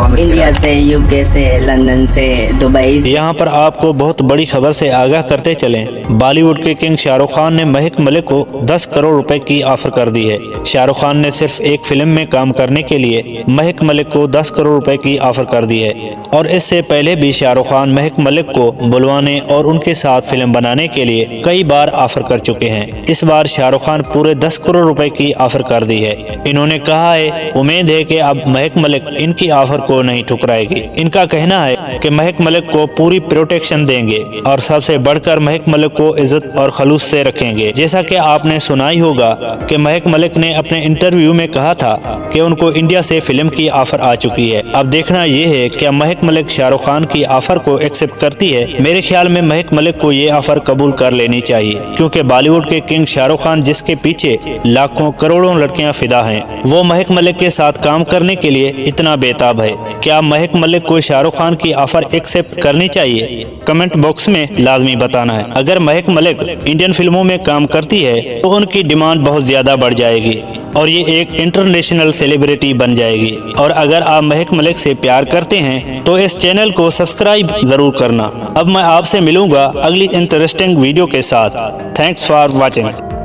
India से, UK से, London से, दुबई से। यहाँ पर आपको बहुत बड़ी खबर से आगाह करते चलें। बॉलीवुड के किंग शाहरुख खान ने महक मलिक को 10 करोड़ रुपए की ऑफर कर दी है। शाहरुख खान ने सिर्फ एक फिल्म में काम करने के लिए महक मलिक को 10 करोड़ रुपए की ऑफर कर दी है और इससे पहले भी शाहरुख खान महक मलिक को बुलवाने और उनके साथ फिल्म बनाने के लिए कई बार ऑफर कर चुके हैं। इस बार शाहरुख खान पूरे 10 करोड़ रुपए की ऑफर कर दी है। इन्होंने कहा है, उम्मीद है कि अब महक मलिक इनकी ऑफर को नहीं ठुकराएगी। इनका कहना है कि महक मलिक को पूरी प्रोटेक्शन देंगे और सबसे बढ़कर महक मलिक को इज्जत और खलूस से रखेंगे। जैसा कि आपने सुना ही होगा कि महक मलिक ने अपने इंटरव्यू में कहा था कि उनको इंडिया से फिल्म की ऑफर आ चुकी है। अब देखना ये है कि महक मलिक शाहरुख खान की ऑफर को एक्सेप्ट करती है। मेरे ख्याल में महक मलिक को ये ऑफर कबूल कर लेनी चाहिए, क्योंकि बॉलीवुड के किंग शाहरुख खान जिसके पीछे लाखों करोड़ों लड़कियां फिदा हैं, वो महक मलिक के साथ काम करने के लिए इतना बेताब है। क्या महक मलिक को शाहरुख खान की ऑफर एक्सेप्ट करनी चाहिए? कमेंट बॉक्स में लाजमी बताना है। अगर महक मलिक इंडियन फिल्मों में काम करती है तो उनकी डिमांड बहुत ज्यादा बढ़ जाएगी और ये एक इंटरनेशनल सेलिब्रिटी बन जाएगी। और अगर आप महक मलिक से प्यार करते हैं तो इस चैनल को सब्सक्राइब जरूर करना। अब मैं आपसे मिलूंगा अगली इंटरेस्टिंग वीडियो के साथ। Thanks for watching.